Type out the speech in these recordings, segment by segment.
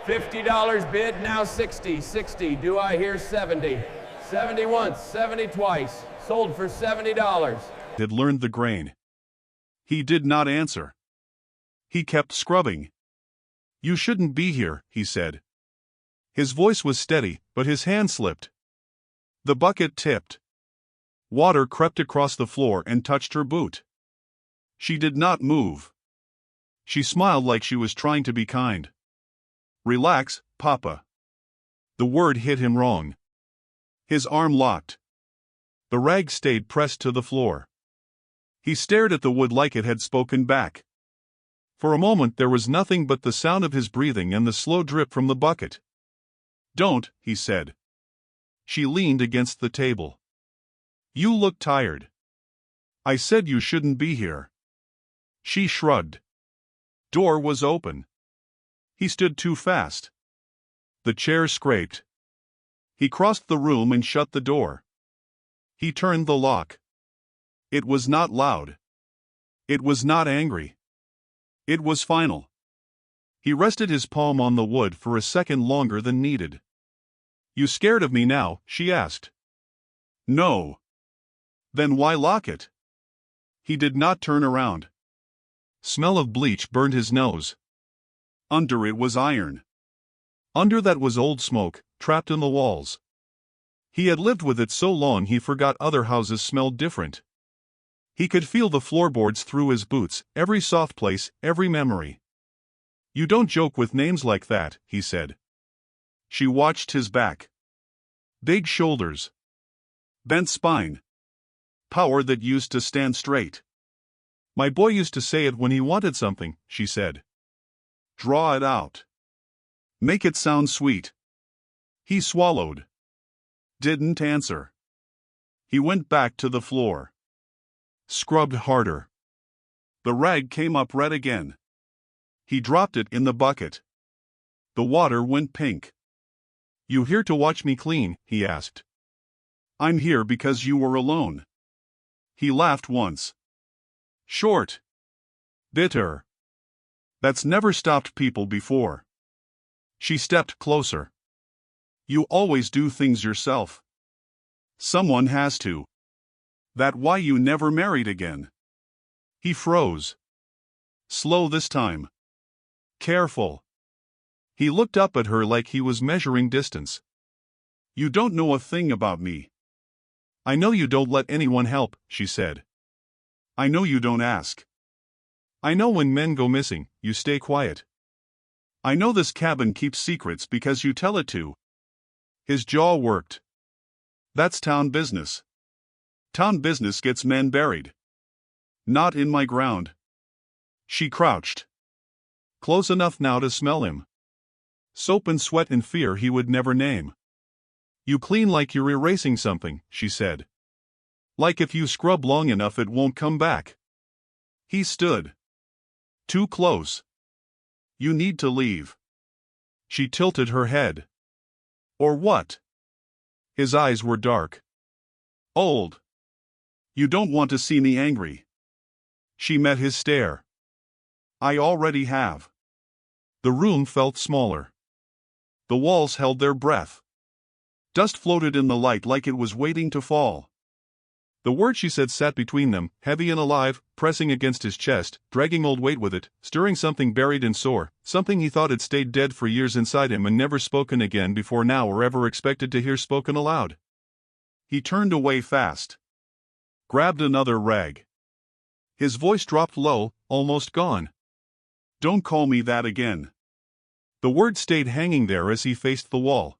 $50 bid, now 60. 60, do I hear 70? 70 once, 70 twice. Sold for $70. Had learned the grain. He did not answer. He kept scrubbing. You shouldn't be here, he said. His voice was steady, but his hand slipped. The bucket tipped. Water crept across the floor and touched her boot. She did not move. She smiled like she was trying to be kind. Relax, Papa. The word hit him wrong. His arm locked. The rag stayed pressed to the floor. He stared at the wood like it had spoken back. For a moment there was nothing but the sound of his breathing and the slow drip from the bucket. Don't, he said. She leaned against the table. You look tired. I said you shouldn't be here. She shrugged. Door was open. He stood too fast. The chair scraped. He crossed the room and shut the door. He turned the lock. It was not loud. It was not angry. It was final. He rested his palm on the wood for a second longer than needed. You scared of me now? She asked. No. Then why lock it? He did not turn around. Smell of bleach burned his nose. Under it was iron. Under that was old smoke, trapped in the walls. He had lived with it so long he forgot other houses smelled different. He could feel the floorboards through his boots, every soft place, every memory. You don't joke with names like that, he said. She watched his back. Big shoulders. Bent spine. Power that used to stand straight. My boy used to say it when he wanted something, she said. Draw it out. Make it sound sweet. He swallowed. Didn't answer. He went back to the floor. Scrubbed harder. The rag came up red again. He dropped it in the bucket. The water went pink. You here to watch me clean? He asked. I'm here because you were alone. He laughed once. Short. Bitter. That's never stopped people before. She stepped closer. You always do things yourself. Someone has to. That why you never married again? He froze. Slow this time. Careful. He looked up at her like he was measuring distance. You don't know a thing about me. I know you don't let anyone help, she said. I know you don't ask. I know when men go missing, you stay quiet. I know this cabin keeps secrets because you tell it to. His jaw worked. That's town business. Town business gets men buried. Not in my ground. She crouched. Close enough now to smell him. Soap and sweat and fear he would never name. You clean like you're erasing something, she said. Like if you scrub long enough it won't come back. He stood. Too close. You need to leave. She tilted her head. Or what? His eyes were dark. Old. You don't want to see me angry. She met his stare. I already have. The room felt smaller. The walls held their breath. Dust floated in the light like it was waiting to fall. The word she said sat between them, heavy and alive, pressing against his chest, dragging old weight with it, stirring something buried and sore, something he thought had stayed dead for years inside him and never spoken again before now or ever expected to hear spoken aloud. He turned away fast. Grabbed another rag. His voice dropped low, almost gone. Don't call me that again. The word stayed hanging there as he faced the wall.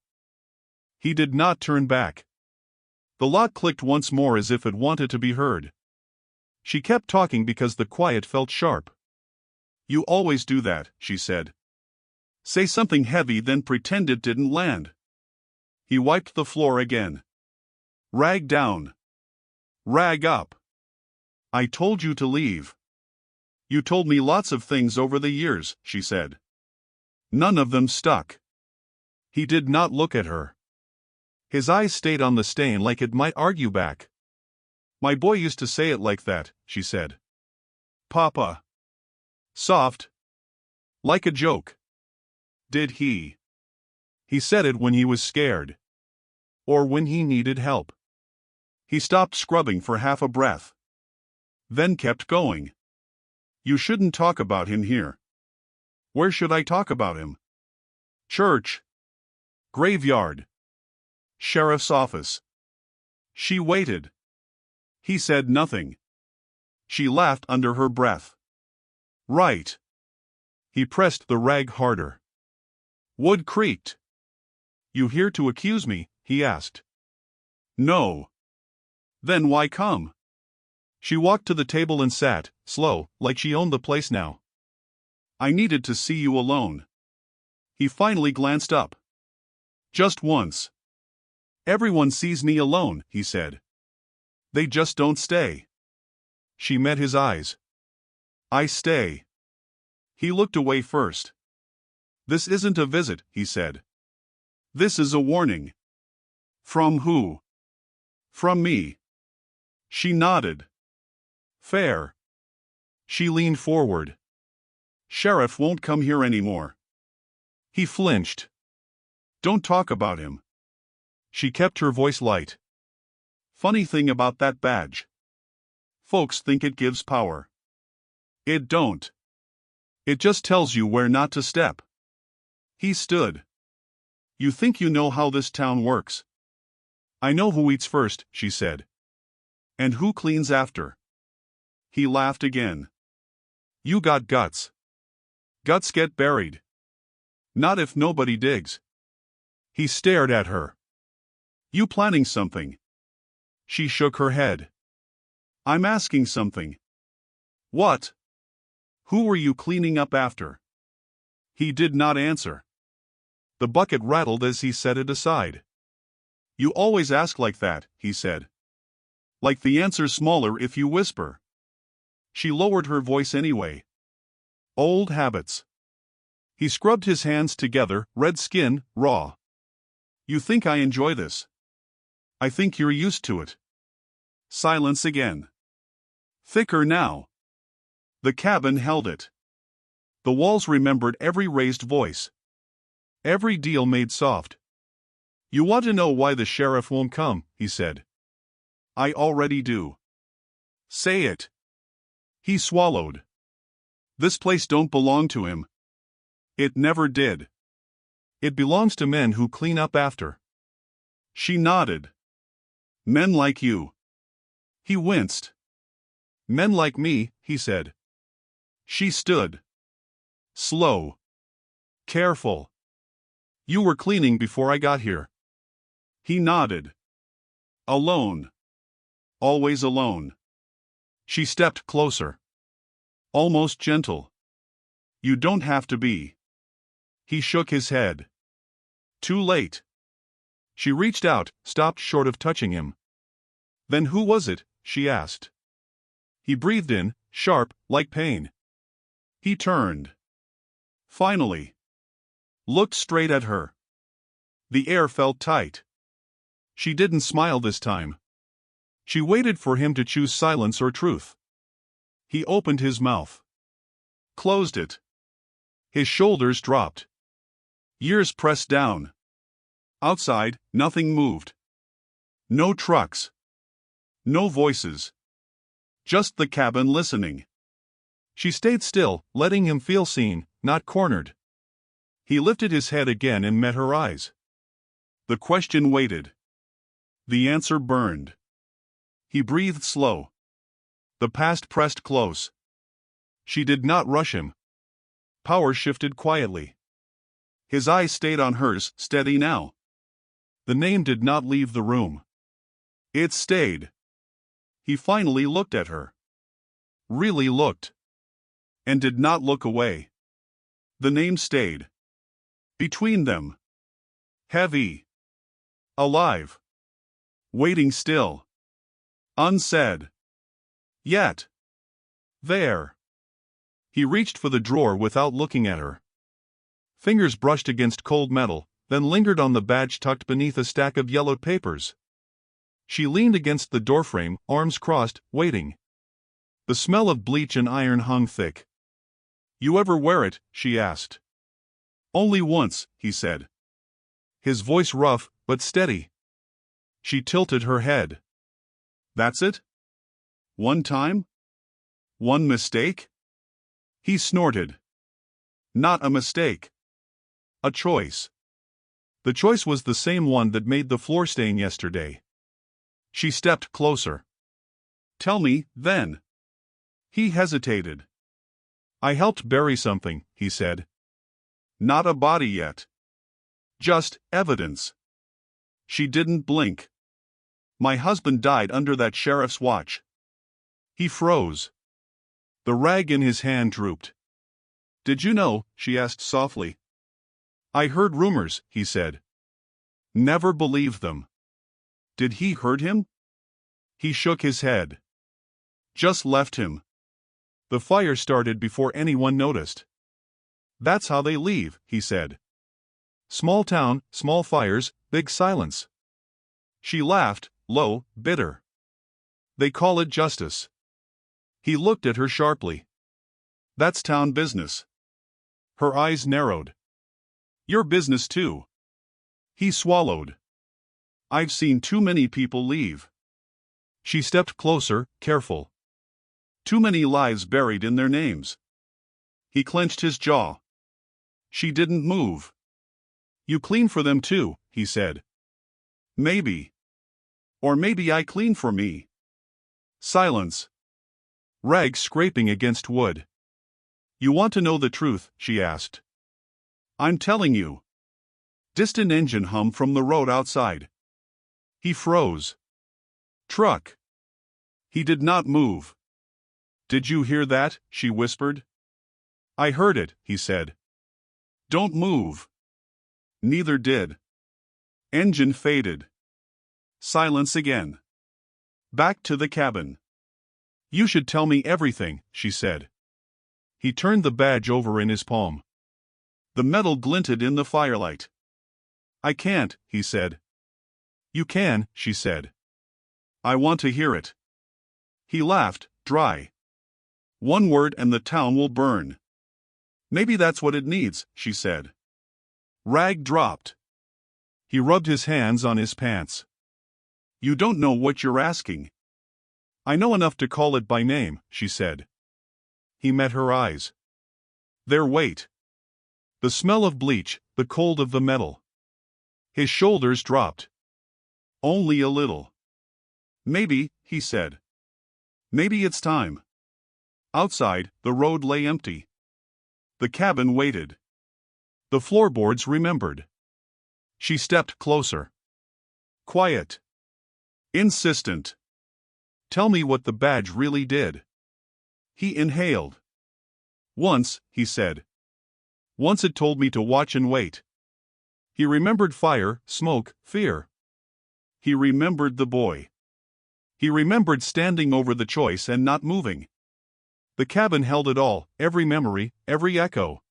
He did not turn back. The lock clicked once more as if it wanted to be heard. She kept talking because the quiet felt sharp. You always do that, she said. Say something heavy then pretend it didn't land. He wiped the floor again. Rag down. Rag up. I told you to leave. You told me lots of things over the years, she said. None of them stuck. He did not look at her. His eyes stayed on the stain like it might argue back. My boy used to say it like that, she said. Papa. Soft. Like a joke. Did he? He said it when he was scared. Or when he needed help. He stopped scrubbing for half a breath. Then kept going. You shouldn't talk about him here. Where should I talk about him? Church. Graveyard. Sheriff's office. She waited. He said nothing. She laughed under her breath. Right. He pressed the rag harder. Wood creaked. You here to accuse me? He asked. No. Then why come? She walked to the table and sat, slow, like she owned the place now. I needed to see you alone. He finally glanced up. Just once. Everyone sees me alone, he said. They just don't stay. She met his eyes. I stay. He looked away first. This isn't a visit, he said. This is a warning. From who? From me. She nodded. Fair. She leaned forward. Sheriff won't come here anymore. He flinched. Don't talk about him. She kept her voice light. Funny thing about that badge. Folks think it gives power. It don't. It just tells you where not to step. He stood. You think you know how this town works? I know who eats first, she said. And who cleans after. He laughed again. You got guts. Guts get buried. Not if nobody digs. He stared at her. You planning something? She shook her head. I'm asking something. What? Who were you cleaning up after? He did not answer. The bucket rattled as he set it aside. You always ask like that, he said. Like the answer's smaller if you whisper. She lowered her voice anyway. Old habits. He scrubbed his hands together, red skin, raw. You think I enjoy this? I think you're used to it. Silence again. Thicker now. The cabin held it. The walls remembered every raised voice. Every deal made soft. You want to know why the sheriff won't come, he said. I already do. Say it. He swallowed. This place don't belong to him. It never did. It belongs to men who clean up after. She nodded. Men like you. He winced. Men like me, he said. She stood. Slow. Careful. You were cleaning before I got here. He nodded. Alone. Always alone. She stepped closer. Almost gentle. You don't have to be. He shook his head. Too late. She reached out, stopped short of touching him. Then who was it? She asked. He breathed in, sharp, like pain. He turned. Finally. Looked straight at her. The air felt tight. She didn't smile this time. She waited for him to choose silence or truth. He opened his mouth. Closed it. His shoulders dropped. Ears pressed down. Outside, nothing moved. No trucks. No voices. Just the cabin listening. She stayed still, letting him feel seen, not cornered. He lifted his head again and met her eyes. The question waited. The answer burned. He breathed slow. The past pressed close. She did not rush him. Power shifted quietly. His eyes stayed on hers, steady now. The name did not leave the room. It stayed. He finally looked at her. Really looked. And did not look away. The name stayed. Between them. Heavy. Alive. Waiting still. Unsaid. Yet. There. He reached for the drawer without looking at her. Fingers brushed against cold metal, then lingered on the badge tucked beneath a stack of yellowed papers. She leaned against the doorframe, arms crossed, waiting. The smell of bleach and iron hung thick. "You ever wear it?" she asked. "Only once," he said. His voice rough, but steady. She tilted her head. "That's it? One time? One mistake?" He snorted. "Not a mistake. A choice. The choice was the same one that made the floor stain yesterday." She stepped closer. "Tell me, then." He hesitated. "I helped bury something," he said. "Not a body yet. Just evidence." She didn't blink. "My husband died under that sheriff's watch." He froze. The rag in his hand drooped. "Did you know?" she asked softly. "I heard rumors," he said. "Never believed them." "Did he hurt him?" He shook his head. "Just left him. The fire started before anyone noticed." "That's how they leave," he said. "Small town, small fires, big silence." She laughed, low, bitter. "They call it justice." He looked at her sharply. "That's town business." Her eyes narrowed. "Your business too." He swallowed. "I've seen too many people leave." She stepped closer, careful. "Too many lives buried in their names." He clenched his jaw. She didn't move. "You clean for them too," he said. "Maybe. Or maybe I clean for me." Silence. Rags scraping against wood. "You want to know the truth?" she asked. "I'm telling you." Distant engine hum from the road outside. He froze. "Truck." He did not move. "Did you hear that?" she whispered. "I heard it," he said. "Don't move." Neither did. Engine faded. Silence again. Back to the cabin. "You should tell me everything," she said. He turned the badge over in his palm. The metal glinted in the firelight. "I can't," he said. "You can," she said. "I want to hear it." He laughed, dry. "One word and the town will burn." "Maybe that's what it needs," she said. Rag dropped. He rubbed his hands on his pants. "You don't know what you're asking." "I know enough to call it by name," she said. He met her eyes. Their weight. The smell of bleach, the cold of the metal. His shoulders dropped. "Only a little." "Maybe," he said. "Maybe it's time." Outside, the road lay empty. The cabin waited. The floorboards remembered. She stepped closer. Quiet. Insistent. "Tell me what the badge really did." He inhaled. "Once," he said. "Once it told me to watch and wait." He remembered fire, smoke, fear. He remembered the boy. He remembered standing over the choice and not moving. The cabin held it all, every memory, every echo.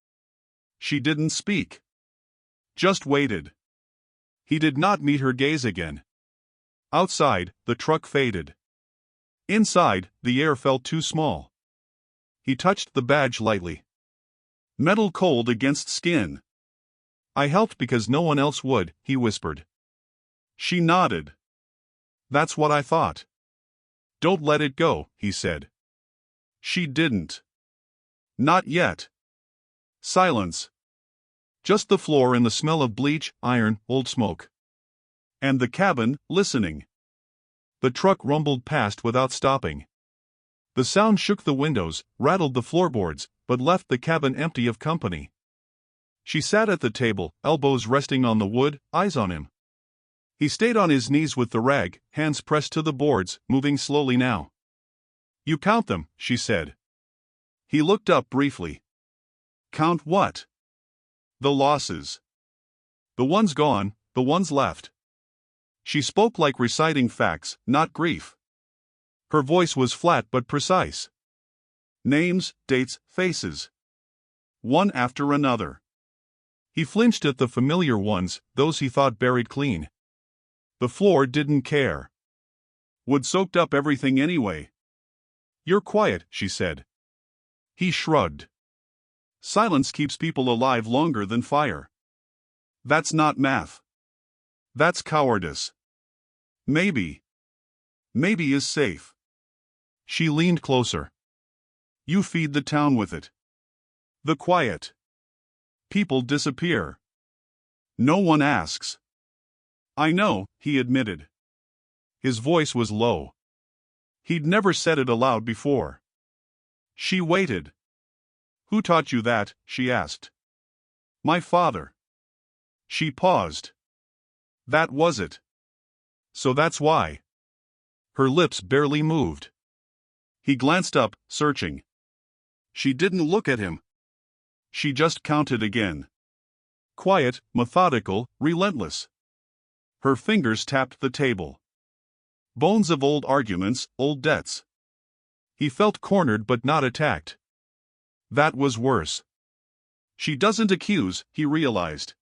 She didn't speak. Just waited. He did not meet her gaze again. Outside, the truck faded. Inside, the air felt too small. He touched the badge lightly. Metal cold against skin. "I helped because no one else would," he whispered. She nodded. "That's what I thought." "Don't let it go," he said. She didn't. "Not yet." Silence. Just the floor and the smell of bleach, iron, old smoke. And the cabin, listening. The truck rumbled past without stopping. The sound shook the windows, rattled the floorboards, but left the cabin empty of company. She sat at the table, elbows resting on the wood, eyes on him. He stayed on his knees with the rag, hands pressed to the boards, moving slowly now. "You count them," she said. He looked up briefly. "Count what?" "The losses. The ones gone, the ones left." She spoke like reciting facts, not grief. Her voice was flat but precise. Names, dates, faces. One after another. He flinched at the familiar ones, those he thought buried clean. The floor didn't care. Wood soaked up everything anyway. You're quiet, she said. He shrugged. Silence keeps people alive longer than fire. That's not math. That's cowardice. Maybe. Maybe is safe. She leaned closer. You feed the town with it. The quiet. People disappear. No one asks. I know, he admitted. His voice was low. He'd never said it aloud before. She waited. Who taught you that? She asked. My father. She paused. That was it. So that's why. Her lips barely moved. He glanced up, searching. She didn't look at him. She just counted again. Quiet, methodical, relentless. Her fingers tapped the table. Bones of old arguments, old debts. He felt cornered but not attacked. That was worse. She doesn't accuse, he realized.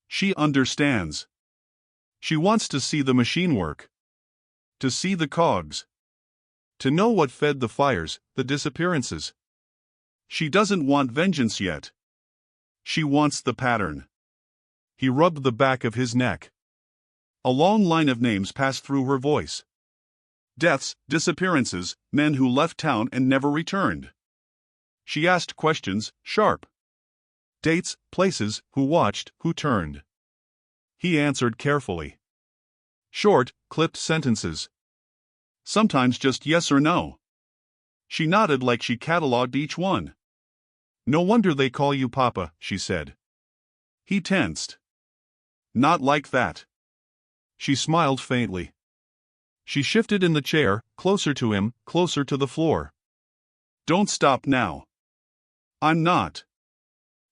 She understands. She wants to see the machine work. To see the cogs. To know what fed the fires, the disappearances. She doesn't want vengeance yet. She wants the pattern. He rubbed the back of his neck. A long line of names passed through her voice. Deaths, disappearances, men who left town and never returned. She asked questions, sharp. Dates, places, who watched, who turned. He answered carefully. Short, clipped sentences. Sometimes just yes or no. She nodded like she catalogued each one. No wonder they call you Papa, she said. He tensed. Not like that. She smiled faintly. She shifted in the chair, closer to him, closer to the floor. Don't stop now. I'm not.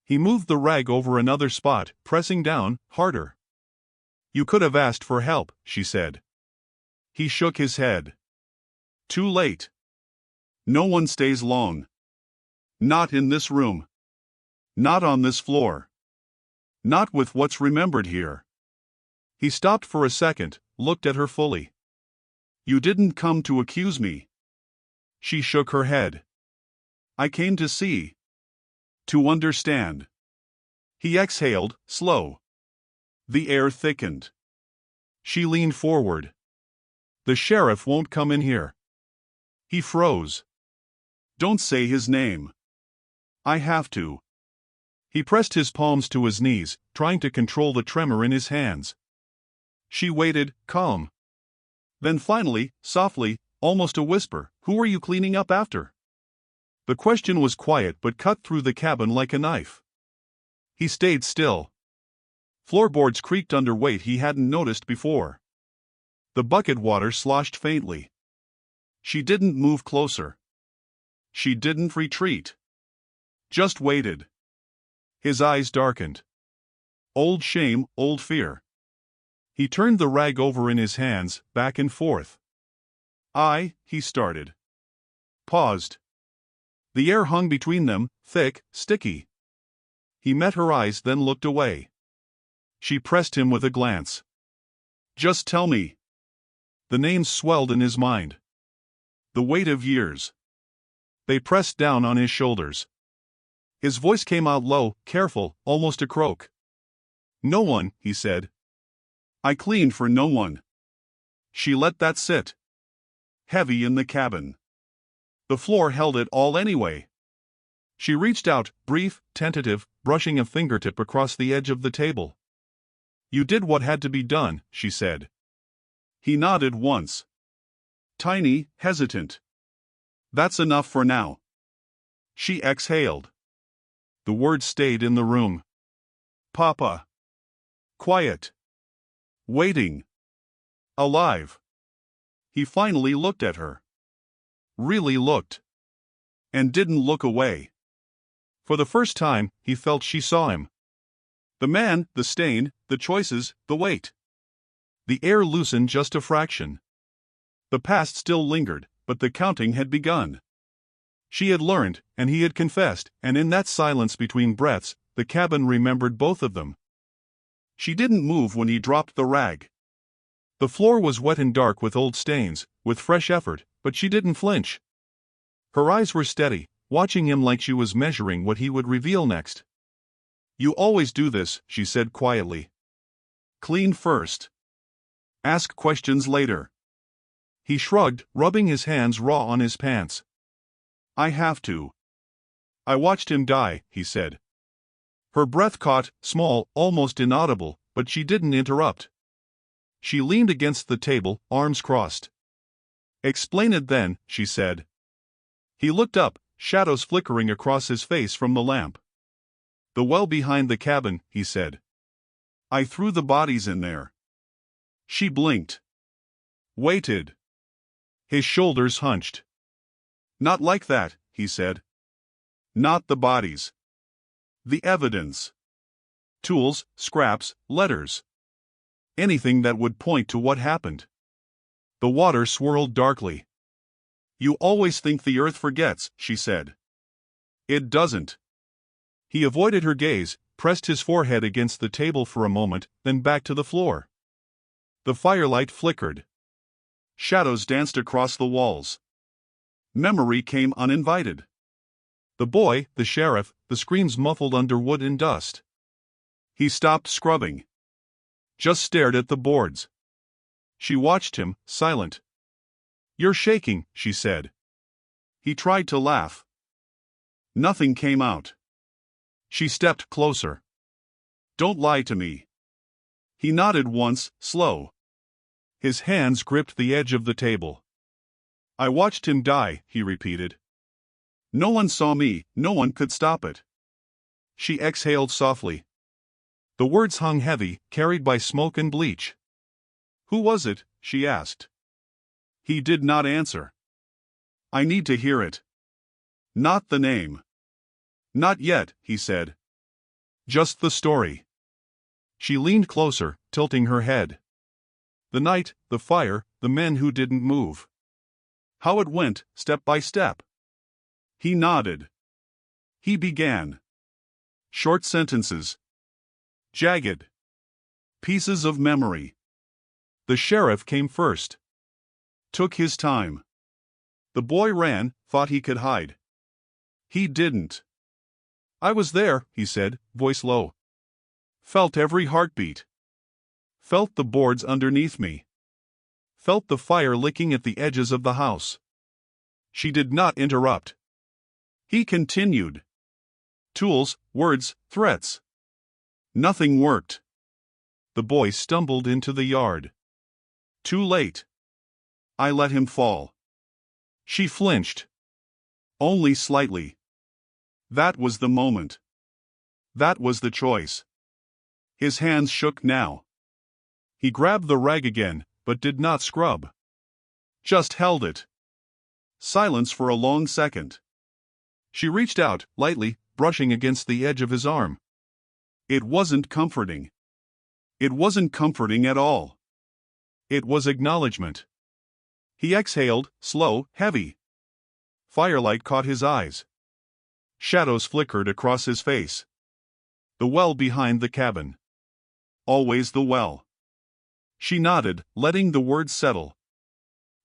He moved the rag over another spot, pressing down, harder. You could have asked for help, she said. He shook his head. Too late. No one stays long. Not in this room. Not on this floor. Not with what's remembered here. He stopped for a second, looked at her fully. You didn't come to accuse me. She shook her head. I came to see. To understand. He exhaled, slow. The air thickened. She leaned forward. The sheriff won't come in here. He froze. Don't say his name. I have to. He pressed his palms to his knees, trying to control the tremor in his hands. She waited, calm. Then finally, softly, almost a whisper, who are you cleaning up after? The question was quiet but cut through the cabin like a knife. He stayed still. Floorboards creaked under weight he hadn't noticed before. The bucket water sloshed faintly. She didn't move closer. She didn't retreat. Just waited. His eyes darkened. Old shame, old fear. He turned the rag over in his hands, back and forth. He started. Paused. The air hung between them, thick, sticky. He met her eyes, then looked away. She pressed him with a glance. Just tell me. The names swelled in his mind. The weight of years. They pressed down on his shoulders. His voice came out low, careful, almost a croak. No one, he said. I cleaned for no one. She let that sit. Heavy in the cabin. The floor held it all anyway. She reached out, brief, tentative, brushing a fingertip across the edge of the table. You did what had to be done, she said. He nodded once. Tiny, hesitant. That's enough for now. She exhaled. The words stayed in the room. Papa. Quiet. Waiting. Alive. He finally looked at her. Really looked. And didn't look away. For the first time, he felt she saw him. The man, the stain, the choices, the weight. The air loosened just a fraction. The past still lingered, but the counting had begun. She had learned, and he had confessed, and in that silence between breaths, the cabin remembered both of them. She didn't move when he dropped the rag. The floor was wet and dark with old stains, with fresh effort, but she didn't flinch. Her eyes were steady, watching him like she was measuring what he would reveal next. "You always do this," she said quietly. "Clean first. Ask questions later." He shrugged, rubbing his hands raw on his pants. "I have to." "I watched him die," he said. Her breath caught, small, almost inaudible, but she didn't interrupt. She leaned against the table, arms crossed. "Explain it then," she said. He looked up, shadows flickering across his face from the lamp. "The well behind the cabin," he said. "I threw the bodies in there." She blinked. Waited. His shoulders hunched. "Not like that," he said. "Not the bodies. The evidence. Tools, scraps, letters. Anything that would point to what happened." The water swirled darkly. "You always think the earth forgets," she said. "It doesn't." He avoided her gaze, pressed his forehead against the table for a moment, then back to the floor. The firelight flickered. Shadows danced across the walls. Memory came uninvited. The boy, the sheriff, the screams muffled under wood and dust. He stopped scrubbing. Just stared at the boards. She watched him, silent. "You're shaking," she said. He tried to laugh. Nothing came out. She stepped closer. "Don't lie to me." He nodded once, slow. His hands gripped the edge of the table. "I watched him die," he repeated. "No one saw me, no one could stop it." She exhaled softly. The words hung heavy, carried by smoke and bleach. "Who was it?" she asked. He did not answer. "I need to hear it." "Not the name." "Not yet," he said. "Just the story." She leaned closer, tilting her head. The night, the fire, the men who didn't move. How it went, step by step. He nodded. He began. Short sentences. Jagged. Pieces of memory. The sheriff came first. Took his time. The boy ran, thought he could hide. He didn't. "I was there," he said, voice low. "Felt every heartbeat. Felt the boards underneath me. Felt the fire licking at the edges of the house." She did not interrupt. He continued. Tools, words, threats. Nothing worked. The boy stumbled into the yard. Too late. I let him fall. She flinched. Only slightly. That was the moment. That was the choice. His hands shook now. He grabbed the rag again, but did not scrub. Just held it. Silence for a long second. She reached out, lightly, brushing against the edge of his arm. It wasn't comforting. It wasn't comforting at all. It was acknowledgement. He exhaled, slow, heavy. Firelight caught his eyes. Shadows flickered across his face. The well behind the cabin. Always the well. She nodded, letting the words settle.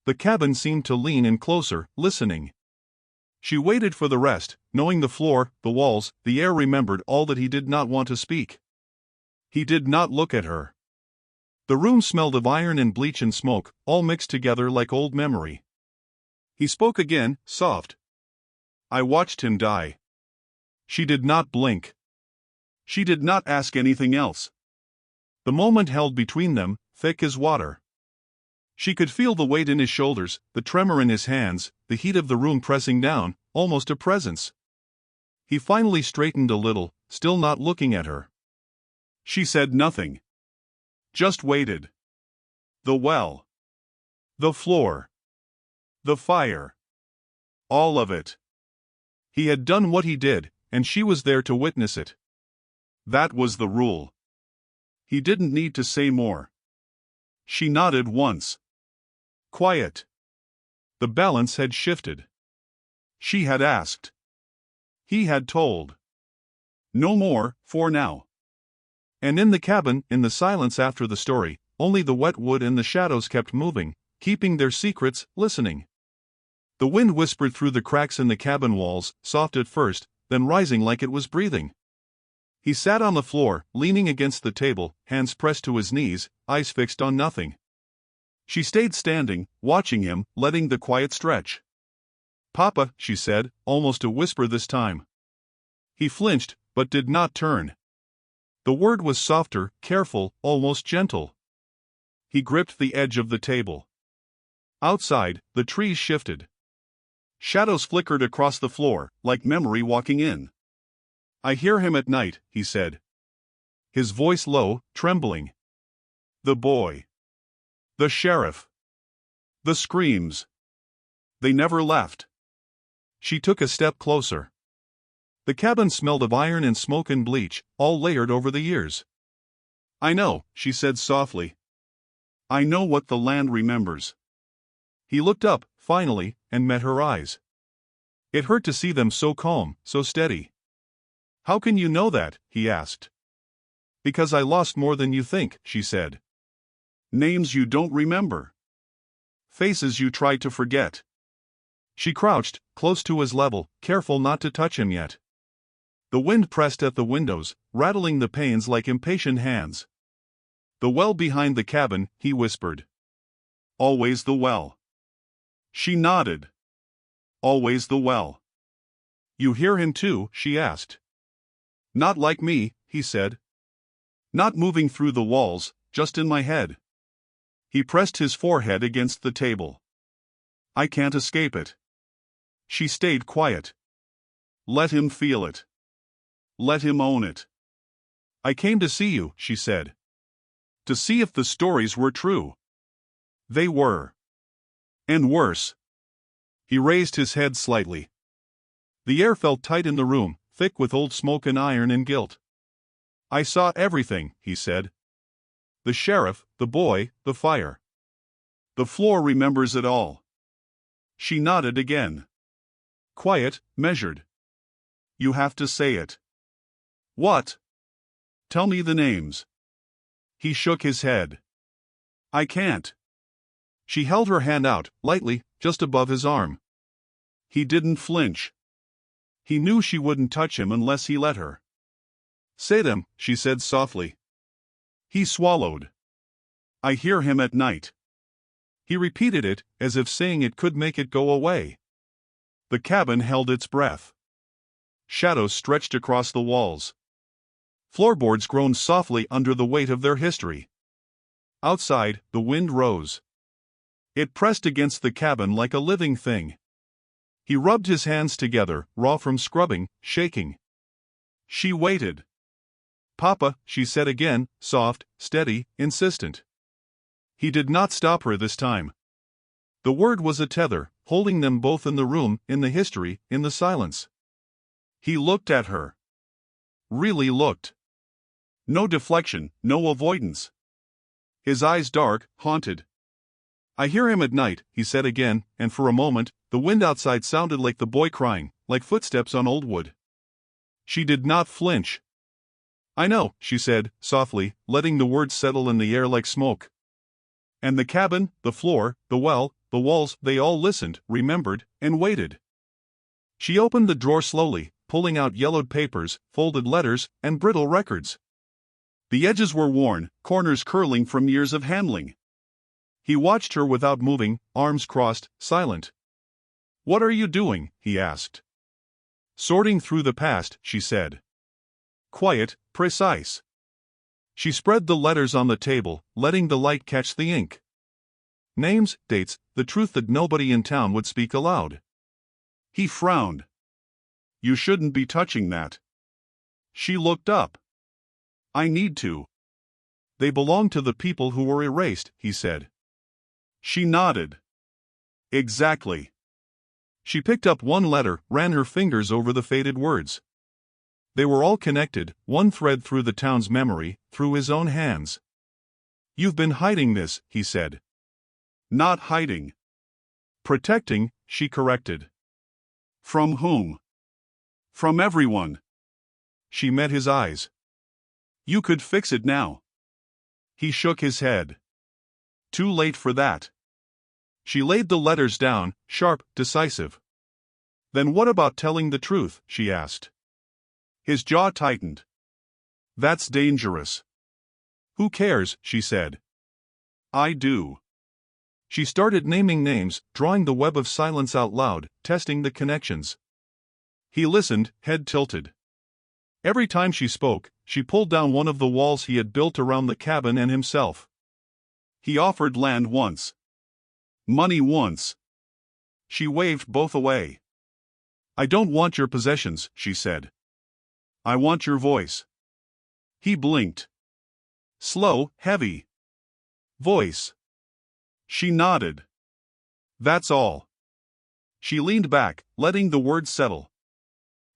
The cabin seemed to lean in closer, listening. She waited for the rest, knowing the floor, the walls, the air remembered all that he did not want to speak. He did not look at her. The room smelled of iron and bleach and smoke, all mixed together like old memory. He spoke again, soft. "I watched him die." She did not blink. She did not ask anything else. The moment held between them, thick as water. She could feel the weight in his shoulders, the tremor in his hands, the heat of the room pressing down, almost a presence. He finally straightened a little, still not looking at her. She said nothing. Just waited. The well. The floor. The fire. All of it. He had done what he did, and she was there to witness it. That was the rule. He didn't need to say more. She nodded once. Quiet. The balance had shifted. She had asked. He had told. No more, for now. And in the cabin, in the silence after the story, only the wet wood and the shadows kept moving, keeping their secrets, listening. The wind whispered through the cracks in the cabin walls, soft at first, then rising like it was breathing. He sat on the floor, leaning against the table, hands pressed to his knees, eyes fixed on nothing. She stayed standing, watching him, letting the quiet stretch. "Papa," she said, almost a whisper this time. He flinched, but did not turn. The word was softer, careful, almost gentle. He gripped the edge of the table. Outside, the trees shifted. Shadows flickered across the floor, like memory walking in. "I hear him at night," he said. His voice low, trembling. "The boy. The sheriff. The screams. They never left." She took a step closer. The cabin smelled of iron and smoke and bleach, all layered over the years. "I know," she said softly. "I know what the land remembers." He looked up, finally, and met her eyes. It hurt to see them so calm, so steady. "How can you know that?" he asked. "Because I lost more than you think," she said. "Names you don't remember. Faces you try to forget." She crouched, close to his level, careful not to touch him yet. The wind pressed at the windows, rattling the panes like impatient hands. "The well behind the cabin," he whispered. "Always the well." She nodded. "Always the well." "You hear him too?" she asked. "Not like me," he said. "Not moving through the walls, just in my head." He pressed his forehead against the table. "I can't escape it." She stayed quiet. "Let him feel it. Let him own it." "I came to see you," she said. "To see if the stories were true." They were. And worse. He raised his head slightly. The air felt tight in the room, thick with old smoke and iron and guilt. "I saw everything," he said. "The sheriff, the boy, the fire. The floor remembers it all." She nodded again. Quiet, measured. "You have to say it." "What?" "Tell me the names." He shook his head. "I can't." She held her hand out, lightly, just above his arm. He didn't flinch. He knew she wouldn't touch him unless he let her. "Say them," she said softly. He swallowed. "I hear him at night." He repeated it, as if saying it could make it go away. The cabin held its breath. Shadows stretched across the walls. Floorboards groaned softly under the weight of their history. Outside, the wind rose. It pressed against the cabin like a living thing. He rubbed his hands together, raw from scrubbing, shaking. She waited. "Papa," she said again, soft, steady, insistent. He did not stop her this time. The word was a tether, holding them both in the room, in the history, in the silence. He looked at her. Really looked. No deflection, no avoidance. His eyes dark, haunted. "I hear him at night," he said again, and for a moment, the wind outside sounded like the boy crying, like footsteps on old wood. She did not flinch. "I know," she said, softly, letting the words settle in the air like smoke. And the cabin, the floor, the well, the walls, they all listened, remembered, and waited. She opened the drawer slowly, pulling out yellowed papers, folded letters, and brittle records. The edges were worn, corners curling from years of handling. He watched her without moving, arms crossed, silent. "What are you doing?" he asked. "Sorting through the past," she said. Quiet, precise. She spread the letters on the table, letting the light catch the ink. Names, dates, the truth that nobody in town would speak aloud. He frowned. "You shouldn't be touching that." She looked up. "I need to." "They belong to the people who were erased," he said. She nodded. "Exactly." She picked up one letter, ran her fingers over the faded words. They were all connected, one thread through the town's memory, through his own hands. "You've been hiding this," he said. "Not hiding. Protecting," she corrected. "From whom?" "From everyone." She met his eyes. "You could fix it now." He shook his head. Too late for that. She laid the letters down, sharp, decisive. Then what about telling the truth, she asked. His jaw tightened. That's dangerous. Who cares, she said. I do. She started naming names, drawing the web of silence out loud, testing the connections. He listened, head tilted. Every time she spoke, she pulled down one of the walls he had built around the cabin and himself. He offered land once. Money once. She waved both away. I don't want your possessions, she said. I want your voice. He blinked. Slow, heavy. Voice. She nodded. That's all. She leaned back, letting the words settle.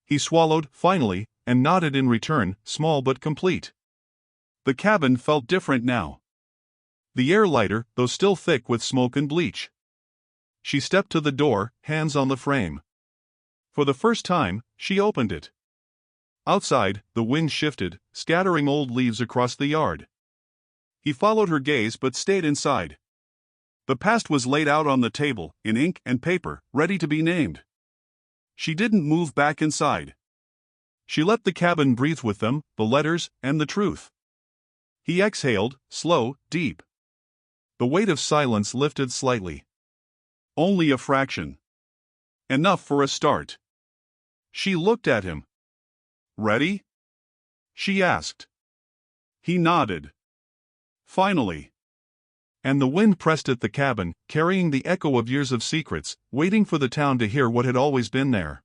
He swallowed, finally, and nodded in return, small but complete. The cabin felt different now. The air lighter, though still thick with smoke and bleach. She stepped to the door, hands on the frame. For the first time, she opened it. Outside, the wind shifted, scattering old leaves across the yard. He followed her gaze but stayed inside. The past was laid out on the table, in ink and paper, ready to be named. She didn't move back inside. She let the cabin breathe with them, the letters, and the truth. He exhaled, slow, deep. The weight of silence lifted slightly. Only a fraction. Enough for a start. She looked at him. Ready? She asked. He nodded. Finally. And the wind pressed at the cabin, carrying the echo of years of secrets, waiting for the town to hear what had always been there.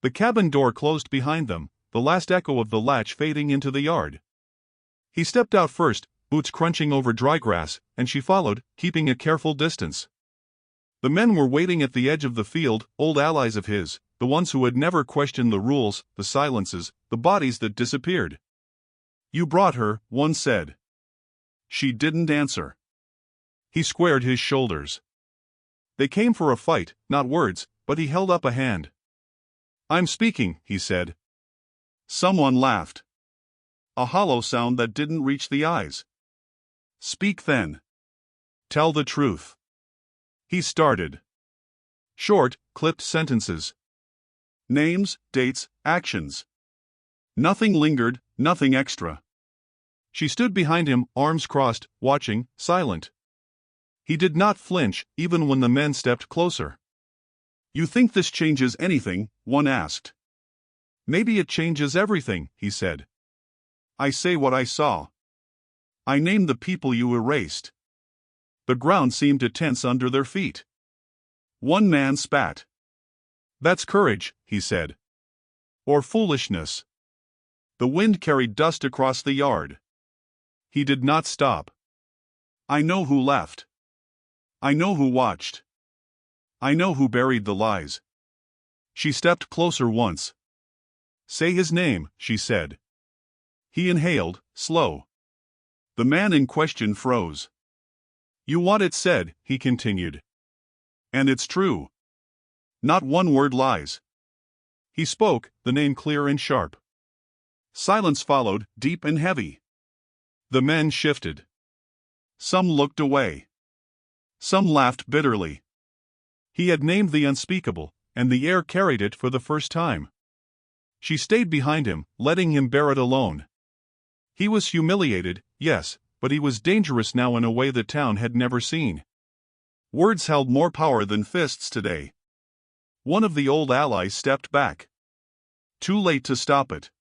The cabin door closed behind them, the last echo of the latch fading into the yard. He stepped out first, boots crunching over dry grass, and she followed, keeping a careful distance. The men were waiting at the edge of the field, old allies of his, the ones who had never questioned the rules, the silences, the bodies that disappeared. You brought her, one said. She didn't answer. He squared his shoulders. They came for a fight, not words, but he held up a hand. I'm speaking, he said. Someone laughed. A hollow sound that didn't reach the eyes. Speak then. Tell the truth. He started. Short, clipped sentences. Names, dates, actions. Nothing lingered, nothing extra. She stood behind him, arms crossed, watching, silent. He did not flinch, even when the men stepped closer. You think this changes anything? One asked. Maybe it changes everything, he said. I say what I saw. I name the people you erased. The ground seemed to tense under their feet. One man spat. That's courage, he said. Or foolishness. The wind carried dust across the yard. He did not stop. I know who left. I know who watched. I know who buried the lies. She stepped closer once. Say his name, she said. He inhaled, slow. The man in question froze. You want it said, he continued. And it's true. Not one word lies. He spoke, the name clear and sharp. Silence followed, deep and heavy. The men shifted. Some looked away. Some laughed bitterly. He had named the unspeakable, and the air carried it for the first time. She stayed behind him, letting him bear it alone. He was humiliated, yes, but he was dangerous now in a way the town had never seen. Words held more power than fists today. One of the old allies stepped back. Too late to stop it.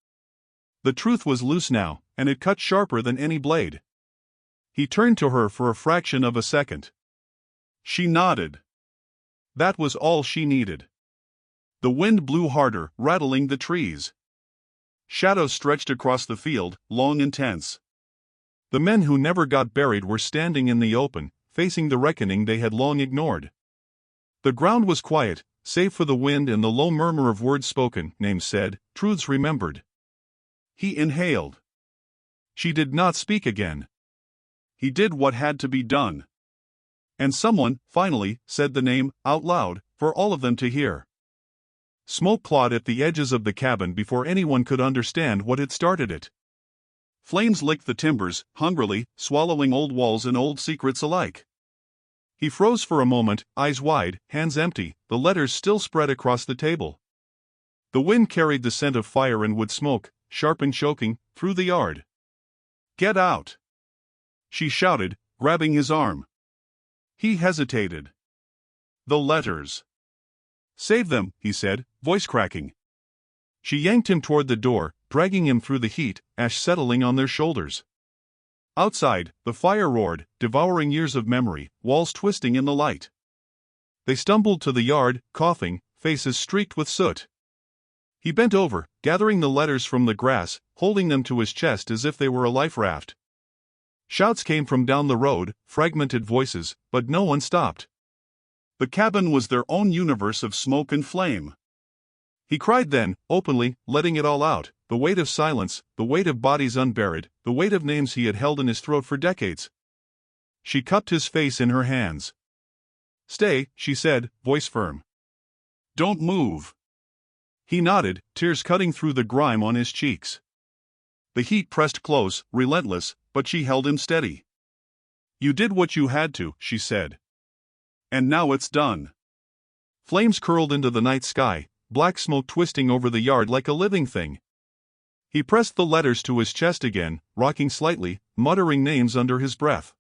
The truth was loose now, and it cut sharper than any blade. He turned to her for a fraction of a second. She nodded. That was all she needed. The wind blew harder, rattling the trees. Shadows stretched across the field, long and tense. The men who never got buried were standing in the open, facing the reckoning they had long ignored. The ground was quiet, save for the wind and the low murmur of words spoken, names said, truths remembered. He inhaled. She did not speak again. He did what had to be done. And someone, finally, said the name, out loud, for all of them to hear. Smoke clawed at the edges of the cabin before anyone could understand what had started it. Flames licked the timbers, hungrily, swallowing old walls and old secrets alike. He froze for a moment, eyes wide, hands empty, the letters still spread across the table. The wind carried the scent of fire and wood smoke, sharp and choking, through the yard. "Get out!" she shouted, grabbing his arm. He hesitated. "The letters." "Save them," he said, voice cracking. She yanked him toward the door, dragging him through the heat, ash settling on their shoulders. Outside, the fire roared, devouring years of memory, walls twisting in the light. They stumbled to the yard, coughing, faces streaked with soot. He bent over, gathering the letters from the grass, holding them to his chest as if they were a life raft. Shouts came from down the road, fragmented voices, but no one stopped. The cabin was their own universe of smoke and flame. He cried then, openly, letting it all out, the weight of silence, the weight of bodies unburied, the weight of names he had held in his throat for decades. She cupped his face in her hands. "Stay," she said, voice firm. "Don't move." He nodded, tears cutting through the grime on his cheeks. The heat pressed close, relentless, but she held him steady. "You did what you had to," she said. "And now it's done." Flames curled into the night sky, black smoke twisting over the yard like a living thing. He pressed the letters to his chest again, rocking slightly, muttering names under his breath.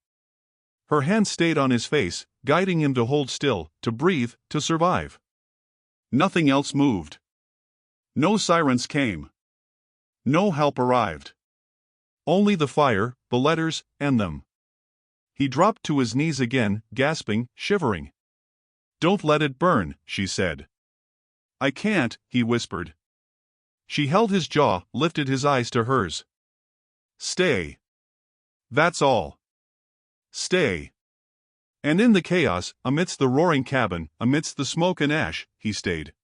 Her hand stayed on his face, guiding him to hold still, to breathe, to survive. Nothing else moved. No sirens came. No help arrived. Only the fire, the letters, and them. He dropped to his knees again, gasping, shivering. "Don't let it burn," she said. "I can't," he whispered. She held his jaw, lifted his eyes to hers. "Stay. That's all. Stay." And in the chaos, amidst the roaring cabin, amidst the smoke and ash, he stayed.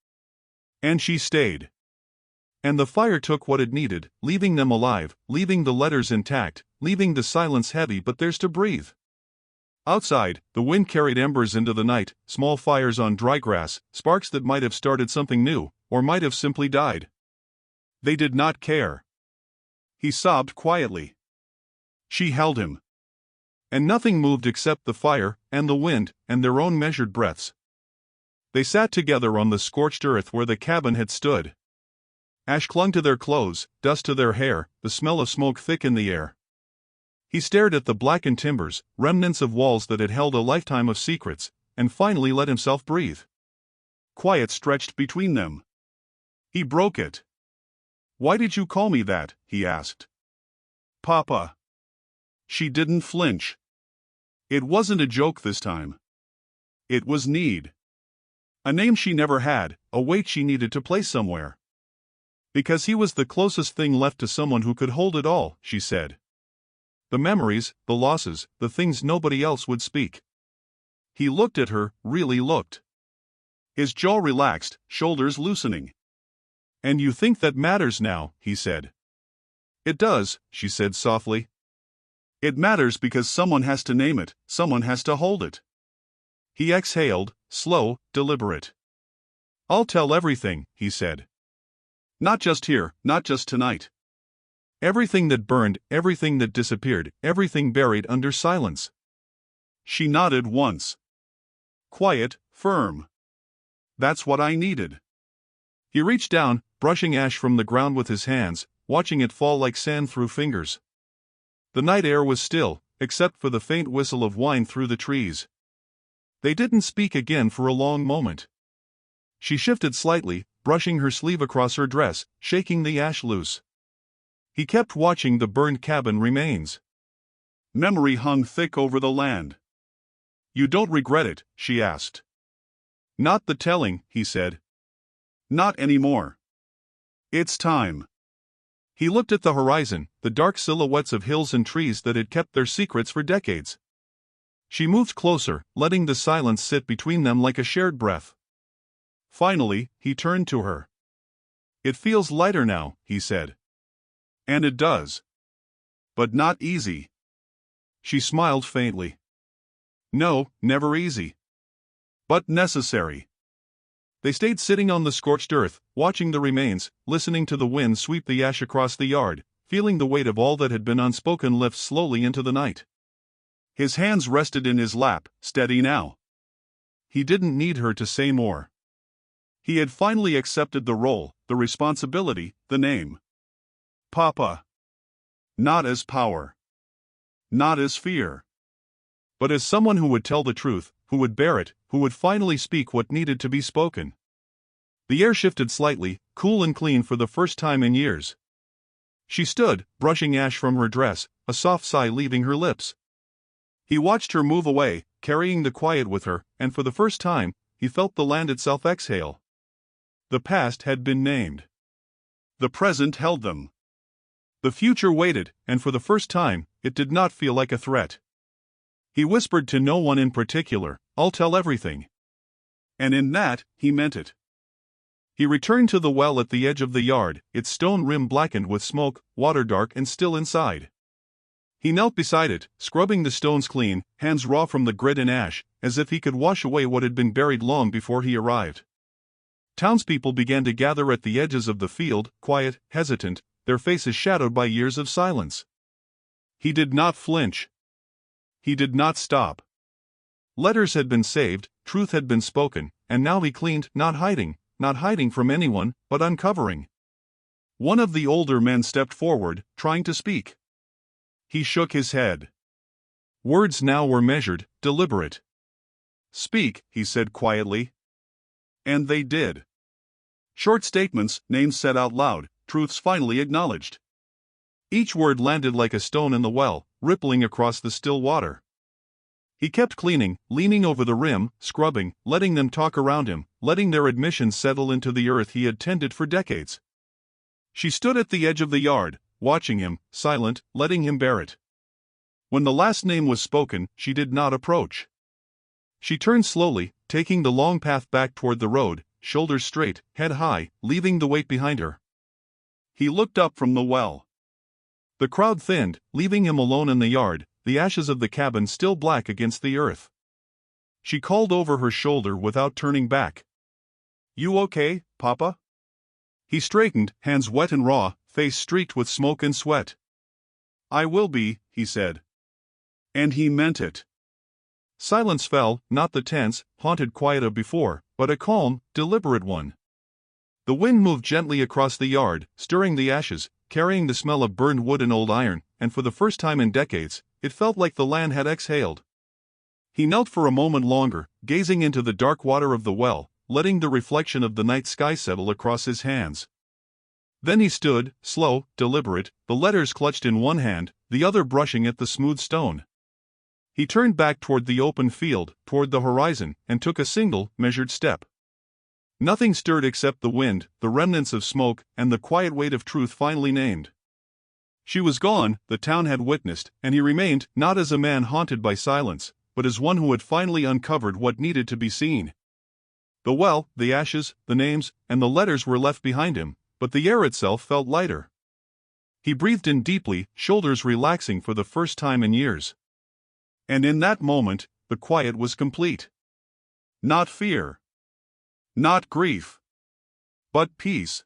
And she stayed. And the fire took what it needed, leaving them alive, leaving the letters intact, leaving the silence heavy but theirs to breathe. Outside, the wind carried embers into the night, small fires on dry grass, sparks that might have started something new, or might have simply died. They did not care. He sobbed quietly. She held him. And nothing moved except the fire, and the wind, and their own measured breaths. They sat together on the scorched earth where the cabin had stood. Ash clung to their clothes, dust to their hair, the smell of smoke thick in the air. He stared at the blackened timbers, remnants of walls that had held a lifetime of secrets, and finally let himself breathe. Quiet stretched between them. He broke it. "Why did you call me that?" he asked. "Papa." She didn't flinch. It wasn't a joke this time. It was need. A name she never had, a weight she needed to place somewhere. "Because he was the closest thing left to someone who could hold it all," she said. "The memories, the losses, the things nobody else would speak." He looked at her, really looked. His jaw relaxed, shoulders loosening. "And you think that matters now," he said. "It does," she said softly. "It matters because someone has to name it, someone has to hold it." He exhaled, slow, deliberate. "I'll tell everything," he said. "Not just here, not just tonight. Everything that burned, everything that disappeared, everything buried under silence." She nodded once. Quiet, firm. "That's what I needed." He reached down, brushing ash from the ground with his hands, watching it fall like sand through fingers. The night air was still, except for the faint whistle of wind through the trees. They didn't speak again for a long moment. She shifted slightly, brushing her sleeve across her dress, shaking the ash loose. He kept watching the burned cabin remains. Memory hung thick over the land. "You don't regret it?" she asked. "Not the telling," he said. "Not anymore. It's time." He looked at the horizon, the dark silhouettes of hills and trees that had kept their secrets for decades. She moved closer, letting the silence sit between them like a shared breath. Finally, he turned to her. "It feels lighter now," he said. "And it does. But not easy." She smiled faintly. "No, never easy. But necessary." They stayed sitting on the scorched earth, watching the remains, listening to the wind sweep the ash across the yard, feeling the weight of all that had been unspoken lift slowly into the night. His hands rested in his lap, steady now. He didn't need her to say more. He had finally accepted the role, the responsibility, the name. Papa. Not as power. Not as fear. But as someone who would tell the truth, who would bear it, who would finally speak what needed to be spoken. The air shifted slightly, cool and clean for the first time in years. She stood, brushing ash from her dress, a soft sigh leaving her lips. He watched her move away, carrying the quiet with her, and for the first time, he felt the land itself exhale. The past had been named. The present held them. The future waited, and for the first time, it did not feel like a threat. He whispered to no one in particular, "I'll tell everything." And in that, he meant it. He returned to the well at the edge of the yard, its stone rim blackened with smoke, water dark and still inside. He knelt beside it, scrubbing the stones clean, hands raw from the grit and ash, as if he could wash away what had been buried long before he arrived. Townspeople began to gather at the edges of the field, quiet, hesitant, their faces shadowed by years of silence. He did not flinch. He did not stop. Letters had been saved, truth had been spoken, and now he cleaned, not hiding from anyone, but uncovering. One of the older men stepped forward, trying to speak. He shook his head. Words now were measured, deliberate. "Speak," he said quietly. And they did. Short statements, names said out loud, truths finally acknowledged. Each word landed like a stone in the well, rippling across the still water. He kept cleaning, leaning over the rim, scrubbing, letting them talk around him, letting their admissions settle into the earth he had tended for decades. She stood at the edge of the yard, watching him, silent, letting him bear it. When the last name was spoken, she did not approach. She turned slowly, taking the long path back toward the road, shoulders straight, head high, leaving the weight behind her. He looked up from the well. The crowd thinned, leaving him alone in the yard, the ashes of the cabin still black against the earth. She called over her shoulder without turning back. "You okay, Papa?" He straightened, hands wet and raw, face streaked with smoke and sweat. "I will be," he said. And he meant it. Silence fell, not the tense, haunted quiet of before, but a calm, deliberate one. The wind moved gently across the yard, stirring the ashes, carrying the smell of burned wood and old iron, and for the first time in decades, it felt like the land had exhaled. He knelt for a moment longer, gazing into the dark water of the well, letting the reflection of the night sky settle across his hands. Then he stood, slow, deliberate, the letters clutched in one hand, the other brushing at the smooth stone. He turned back toward the open field, toward the horizon, and took a single, measured step. Nothing stirred except the wind, the remnants of smoke, and the quiet weight of truth finally named. She was gone, the town had witnessed, and he remained, not as a man haunted by silence, but as one who had finally uncovered what needed to be seen. The well, the ashes, the names, and the letters were left behind him, but the air itself felt lighter. He breathed in deeply, shoulders relaxing for the first time in years. And in that moment, the quiet was complete. Not fear. Not grief. But peace.